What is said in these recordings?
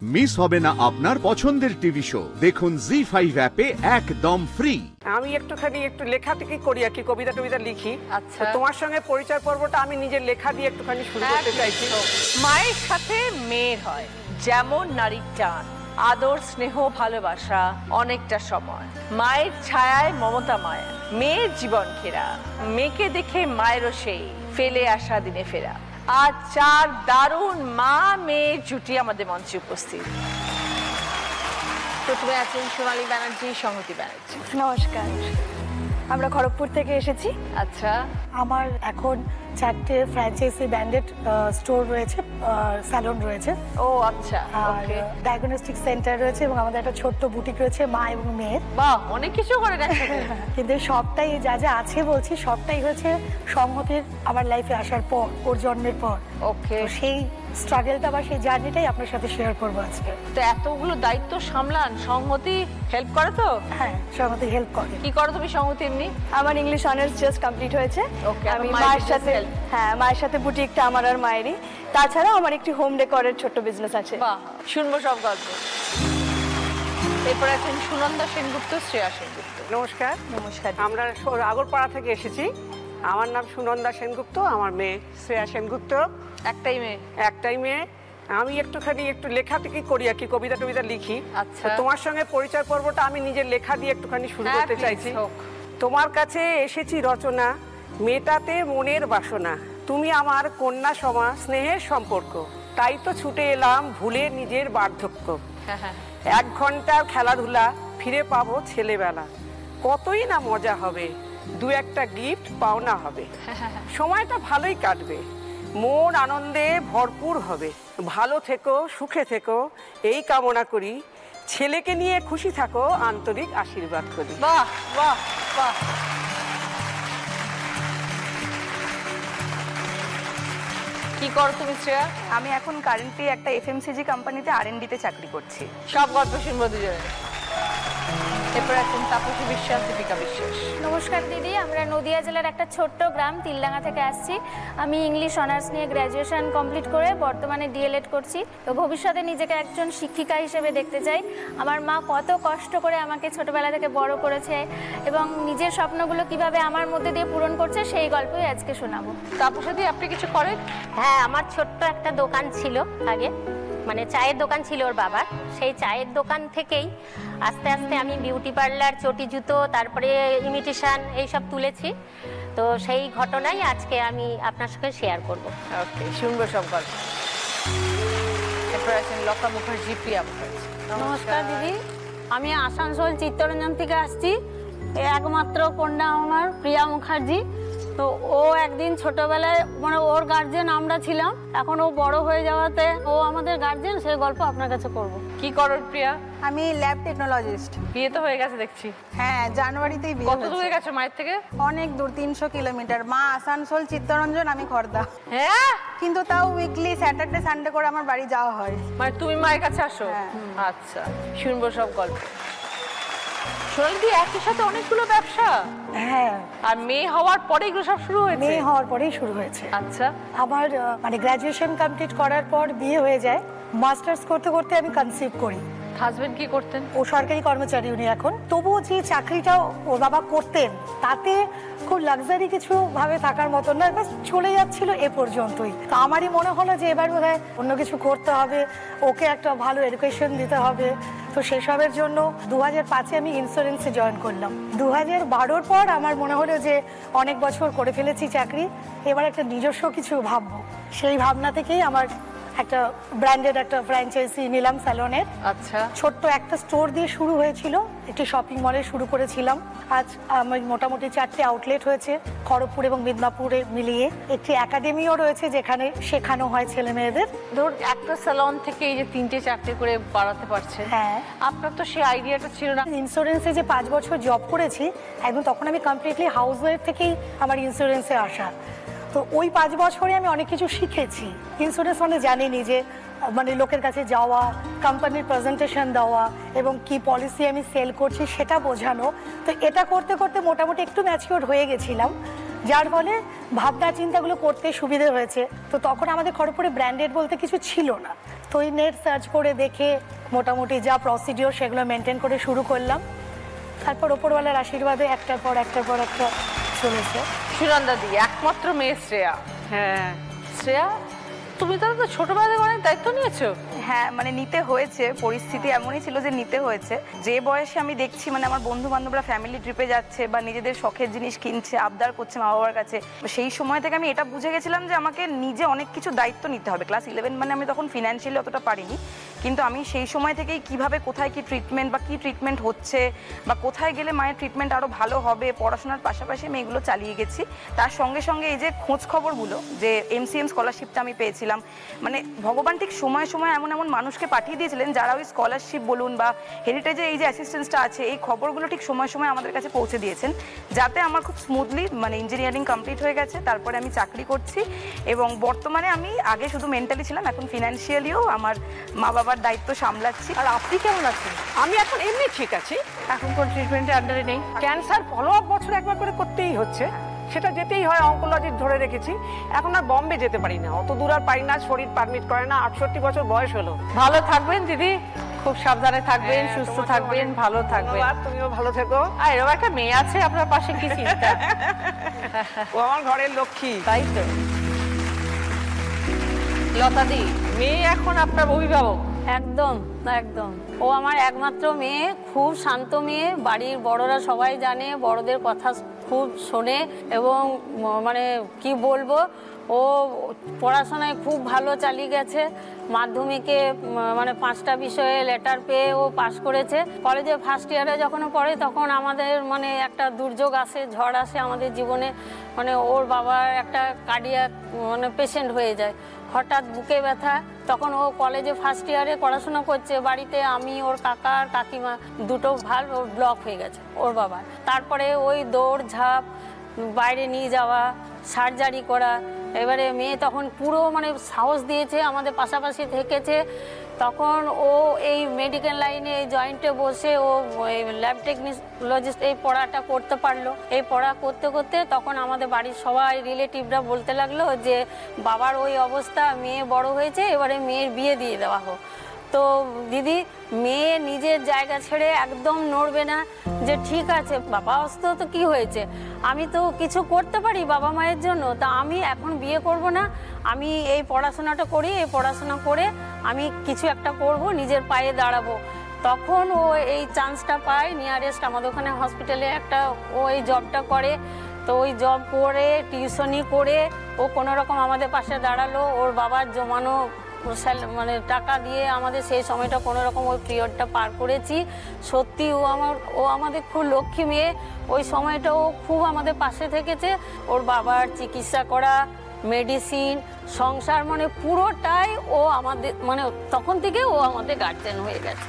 Miss হবে না আপনার পছন্দের টিভি শো দেখুন জি5 অ্যাপে একদম ফ্রি। আমি একটু লেখা থেকে করি আর কি, কবিতা টবিতা লিখি। আচ্ছা, তোমার সঙ্গে পরিচয় পর্বটা আমি নিজের লেখা দিয়ে একটুখানি শুরু করতে চাইছি। মায়ের সাথে মেয়ের হয় যেমন নারীর টান, আদর, স্নেহ, ভালোবাসা, অনেকটা সময় মায়ের ছায়ায় মমতা মায়া, মেয়ের জীবন ঘেরা, মেয়েকে দেখে মায়েরও সেই ফেলে আসা দিনে ফেরা। আজ চার দারুণ মা মেয়ের জুটি আমাদের মঞ্চে উপস্থিত। প্রথমে আছেন সোনালী ব্যানার্জি, সংহতি ব্যানার্জি। নমস্কার, আমরা খড়গপুর থেকে এসেছি। আচ্ছা, আমার এখন 4টে ফ্র্যাঞ্চাইজি ব্র্যান্ডেড স্টোর রয়েছে, স্যালন রয়েছে। ও আচ্ছা, আর ডায়াগনস্টিক সেন্টার রয়েছে এবং আমাদের একটা ছোট্ট বুটিক রয়েছে মা এবং মেয়ের। বাহ, অনেক কিছু করে একসাথে। কিন্তু সবটাই যা যা আছে বলছি সবটাই হয়েছে সংহতির আমার লাইফে আসার পর, ওর জন্মের পর। ওকে, সেই স্ট্রাগলটা বা সেই জার্নিটাই আপনার সাথে শেয়ার করবো আজকে। তো এতগুলো দায়িত্ব সামলান, সংহতি হেল্প করে তো? হ্যাঁ, সংহতি হেল্প করে। কি করো তুমি সংহতি এমনি? আমার ইংলিশ অনার্স জাস্ট কমপ্লিট হয়েছে। ওকে, আমি মায়ের সাথে, হ্যাঁ মায়ের সাথে বুটিকটা আমার আর মায়েরই। তাছাড়াও আমার একটি হোম ডেকোরের ছোট্ট বিজনেস আছে। বাহ, শুনবো সব গল্প। এরপর আছেন সুনন্দা সেনগুপ্ত, শ্রেয়া সেনগুপ্ত। নমস্কার। নমস্কার। আমরা আগরপাড়া থেকে এসেছি। আমার নাম সুনন্দা সেনগুপ্ত, আমার মেয়ে শ্রেয়া সেনগুপ্ত। একটাই মেয়ে? একটাই মেয়ে। আমি একটু লেখা থেকে করি আর কি, কবিতা টবিতা লিখি। আচ্ছা, তোমার সঙ্গে পরিচয় পর্বটা আমি নিজের লেখা দিয়ে একটুখানি শুরু করতে চাইছি। তোমার কাছে এসেছি রচনা, মেটাতে মনের বাসনা, তুমি আমার কন্যা সমা, স্নেহের সম্পর্ক, তাই তো ছুটে এলাম ভুলে নিজের বার্ধক্য। 1 ঘন্টার খেলাধুলা, ফিরে পাবো ছেলেবেলা, কতই না মজা হবে, 2-একটা গিফট পাওনা হবে, সময়টা ভালোই কাটবে, মন আনন্দে ভরপুর হবে, ভালো থেকো, সুখে থেকো, এই কামনা করি, ছেলেকে নিয়ে খুশি থাকো, আন্তরিক আশীর্বাদ করি। বাহ বাহ বাহ। কি করো তুমি শ্রেয়া? আমি এখন কারেন্টলি একটা এফএমসিজি কোম্পানিতে R&D তে চাকরি করছি। সব গল্প শুনবো দুজনে। এরপর আছেন তাপসী বিশ্বাস, দীপিকা বিশ্বাস। নমস্কার দিদি, আমরা নদিয়া জেলার একটা ছোট্ট গ্রাম তিলডাঙ্গা থেকে আসছি। আমি ইংলিশ অনার্স নিয়ে গ্র্যাজুয়েশন কমপ্লিট করে বর্তমানে ডিএলএড করছি। তো ভবিষ্যতে নিজেকে একজন শিক্ষিকা হিসেবে দেখতে চাই। আমার মা কত কষ্ট করে আমাকে ছোটবেলা থেকে বড় করেছে এবং নিজের স্বপ্নগুলো কিভাবে আমার মধ্যে দিয়ে পূরণ করছে সেই গল্পই আজকে শোনাবো। তাপসী, আপনি কিছু করেন? হ্যাঁ, আমার ছোট্ট একটা দোকান ছিল আগে, মানে চায়ের দোকান ছিল ওর বাবার। সেই চায়ের দোকান থেকেই আস্তে আস্তে আমি বিউটি পার্লার, চটি জুতো, তারপরে ইমিটেশন এইসব তুলেছি। তো সেই ঘটনাই আজকে আমি আপনার সঙ্গে শেয়ার করব। ওকে, শুনবো সব গল্প। এরপর আছেন লতা মুখার্জি, প্রিয়া মুখার্জি। নমস্কার দিদি, আমি আসানসোল চিত্তরঞ্জন থেকে আসছি। একমাত্র কন্যা আমার প্রিয়া মুখার্জি। তো ও একদিন ছোটবেলায়, মানে ওর গার্জেন আমরা ছিলাম, এখন ও বড় হয়ে যাওয়াতে ও আমাদের গার্জেন, সেই গল্প আপনার কাছে করব। কি করো প্রিয়া? আমি ল্যাব টেকনোলজিস্ট। বিয়ে তো হয়ে গেছে দেখছি। হ্যাঁ, জানুয়ারিতেই বিয়ে কত হয়েছে। দূরে গেছো মায়ের থেকে? অনেক দূর, 300 কিলোমিটার। মা আসানসোল, চিত্তরঞ্জন, আমি খড়দা। হ্যাঁ, কিন্তু তাও উইকলি স্যাটারডে সানডে করে আমার বাড়ি যাওয়া হয়। মানে তুমি মায়ের কাছে আসো? হ্যাঁ। আচ্ছা, শুনবো সব গল্প। সোনালি, একই সাথে অনেকগুলো ব্যবসা? হ্যাঁ, আর মেয়ে হওয়ার পরে এগুলো সব শুরু হয়েছে? মেয়ে হওয়ার পরেই শুরু হয়েছে। আচ্ছা, আমার মানে গ্র্যাজুয়েশন কমপ্লিট করার পর বিয়ে হয়ে যায়। মাস্টার্স করতে করতে আমি কনসিভ করি। হাজবেন্ড কি করতেন? ও সরকারি কর্মচারী উনি এখন। তবুও যে চাকরিটা ওর বাবা করতেন তাতে খুব লাক্সারি কিছু ভাবে থাকার মতন না, বাস চলে যাচ্ছিল এ পর্যন্তই। তো আমারই মনে হলো যে এবার বোধহয় অন্য কিছু করতে হবে, ওকে একটা ভালো এডুকেশন দিতে হবে। তো সেসবের জন্য 2005-এ আমি ইন্স্যুরেন্সে জয়েন করলাম। 2012-র পর আমার মনে হলো যে অনেক বছর করে ফেলেছি চাকরি, এবার একটা নিজস্ব কিছু ভাববো। সেই ভাবনা থেকেই আমার একটা ব্র্যান্ডেড একটা ফ্র্যাঞ্চাইজি নিলাম স্যালনের। আচ্ছা, ছোট্ট একটা স্টোর দিয়ে শুরু হয়েছিল, একটি শপিং মলে শুরু করেছিলাম। আজ আমার মোটামুটি 4টে আউটলেট হয়েছে খড়গপুর এবং মিদনাপুরে মিলিয়ে। একটি একাডেমিও রয়েছে যেখানে শেখানো হয় ছেলে মেয়েদের। ধরুন একটা স্যালন থেকে এই যে 3-4টে করে বাড়াতে পারছে। হ্যাঁ, আপনার তো সেই আইডিয়াটা ছিল না। ইন্স্যুরেন্সে যে 5 বছর জব করেছি, একদম তখন আমি কমপ্লিটলি হাউস ওয়াইফ থেকেই আমার ইন্স্যুরেন্সে আসা। তো ওই 5 বছরে আমি অনেক কিছু শিখেছি। ইন্স্যুরেন্স মানে জানিনি যে মানে লোকের কাছে যাওয়া, কোম্পানির প্রেজেন্টেশন দেওয়া এবং কি পলিসি আমি সেল করছি সেটা বোঝানো। তো এটা করতে করতে মোটামুটি একটু ম্যাচিওর হয়ে গেছিলাম যার ফলে ভাবনা চিন্তাগুলো করতে সুবিধে হয়েছে। তো তখন আমাদের খড়গপুরে ব্র্যান্ডেড বলতে কিছু ছিল না, তো ওই নেট সার্চ করে দেখে মোটামুটি যা প্রসিডিওর সেগুলো মেনটেন করে শুরু করলাম। তারপর ওপরওয়ালার আশীর্বাদে একটার পর একটা চলেছে। সুনন্দা দি একমাত্র মেয়ে শ্রেয়া। হ্যাঁ শ্রেয়া, তুমি তো ছোটবেলা থেকে অনেক দায়িত্ব নিয়েছো। হ্যাঁ মানে নিতে হয়েছে, পরিস্থিতি এমনই ছিল যে নিতে হয়েছে। যে বয়সে আমি দেখছি মানে আমার বন্ধু বান্ধবরা ফ্যামিলি ট্রিপে যাচ্ছে বা নিজেদের শখের জিনিস কিনছে, আবদার করছে মা বাবার কাছে, সেই সময় থেকে আমি এটা বুঝে গেছিলাম যে আমাকে নিজে অনেক কিছু দায়িত্ব নিতে হবে। ক্লাস 11 মানে আমি তখন ফিনান্সিয়ালি অতটা পারিনি, কিন্তু আমি সেই সময় থেকেই কিভাবে কোথায় কি ট্রিটমেন্ট বা কি ট্রিটমেন্ট হচ্ছে বা কোথায় গেলে মায়ের ট্রিটমেন্ট আরও ভালো হবে, পড়াশোনার পাশাপাশি আমি এগুলো চালিয়ে গেছি। তার সঙ্গে সঙ্গে এই যে খোঁজ খবরগুলো, যে MCM স্কলারশিপটা আমি পেয়েছিলাম, মানে ভগবান ঠিক সময় সময় এমন এমন মানুষকে পাঠিয়ে দিয়েছিলেন যারা ওই স্কলারশিপ বলুন বা হেরিটেজে এই যে অ্যাসিস্ট্যান্সটা আছে, এই খবরগুলো ঠিক সময় সময় আমাদের কাছে পৌঁছে দিয়েছেন, যাতে আমার খুব স্মুথলি মানে ইঞ্জিনিয়ারিং কমপ্লিট হয়ে গেছে। তারপরে আমি চাকরি করছি এবং বর্তমানে আমি আগে শুধু মেন্টালি ছিলাম, এখন ফিনান্সিয়ালিও আমার মা বাবার দায়িত্ব সামলাচ্ছি। আর আপনি কেমন আছেন? আমি এখন এমনি ঠিক আছি, এখন কোন ট্রিটমেন্টের আন্ডারে নেই। ক্যান্সার ফলো আপ বছর একবার করে করতেই হচ্ছে, সেটা যেতেই হয়, অঙ্কোলজির ধরে রেখেছি। এখন আর বম্বে যেতে পারি না, অত দূর আর পারি না, শরীর পারমিট করে না। 68 বছর বয়স হলো। ভালো থাকবেন দিদি, খুব সাবধানে থাকবেন, সুস্থ থাকবেন, ভালো থাকবেন। তুমিও ভালো থেকো। আর এরকম একটা মেয়ে আছে আপনার পাশে, কি চিন্তা। ও আমার ঘরের লক্ষ্মী। তাই তো। লতা দি, মেয়ে এখন আপনার অভিভাবক। একদম একদম, ও আমার একমাত্র মেয়ে, খুব শান্ত মেয়ে। বাড়ির বড়রা সবাই জানে, বড়দের কথা খুব শোনে এবং মানে কি বলবো, ও পড়াশোনায় খুব ভালো চালিয়ে গেছে। মাধ্যমিকে মানে 5টা বিষয়ে লেটার পেয়ে ও পাশ করেছে। কলেজে ফার্স্ট ইয়ারে যখন পড়ে তখন আমাদের মানে একটা দুর্যোগ আসে, ঝড় আসে আমাদের জীবনে। মানে ওর বাবার একটা কার্ডিয়াক মানে পেশেন্ট হয়ে যায়, হঠাৎ বুকে ব্যথা। তখন ও কলেজে ফার্স্ট ইয়ারে পড়াশোনা করছে, বাড়িতে আমি, ওর কাকা আর কাকিমা, দুটো ভাল্ব ওর ব্লক হয়ে গেছে ওর বাবার। তারপরে ওই দৌড় ঝাঁপ, বাইরে নিয়ে যাওয়া, সার্জারি করা। এবারে মেয়ে তখন পুরো মানে সাহস দিয়েছে, আমাদের পাশাপাশি থেকেছে। তখন ও এই মেডিকেল লাইনে এই জয়েন্টে বসে ও ল্যাব টেকনোলজিস্ট এই পড়াটা করতে পারলো। এই পড়া করতে করতে তখন আমাদের বাড়ির সবাই রিলেটিভরা বলতে লাগলো যে বাবার ওই অবস্থা, মেয়ে বড় হয়েছে, এবারে মেয়ের বিয়ে দিয়ে দেওয়া হোক। তো দিদি, মেয়ে নিজের জায়গা ছেড়ে একদম নড়বে না যে ঠিক আছে বাবা অস্ত তো কি হয়েছে, আমি তো কিছু করতে পারি বাবা মায়ের জন্য, তা আমি এখন বিয়ে করব না, আমি এই পড়াশোনাটা করি, এই পড়াশোনা করে আমি কিছু একটা করব, নিজের পায়ে দাঁড়াবো। তখন ও এই চান্সটা পায় নিয়ারেস্ট আমাদের ওখানে হসপিটালে একটা, ও এই জবটা করে। তো ওই জব করে টিউশনি করে ও কোনো রকম আমাদের পাশে দাঁড়ালো। ওর বাবার জমানো মানে টাকা দিয়ে আমাদের সেই সময়টা কোনো রকম ওই পিরিয়ডটা পার করেছি। সত্যি ও আমাদের খুব লক্ষ্মী মেয়ে। ওই সময়টা ও খুব আমাদের পাশে থেকেছে। ওর বাবার চিকিৎসা করা, মেডিসিন, সংসার, মানে পুরোটাই ও আমাদের, মানে তখন থেকে ও আমাদের গার্জেন হয়ে গেছে।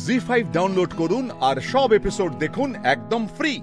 জি5 ডাউনলোড করুন আর সব এপিসোড দেখুন একদম ফ্রি।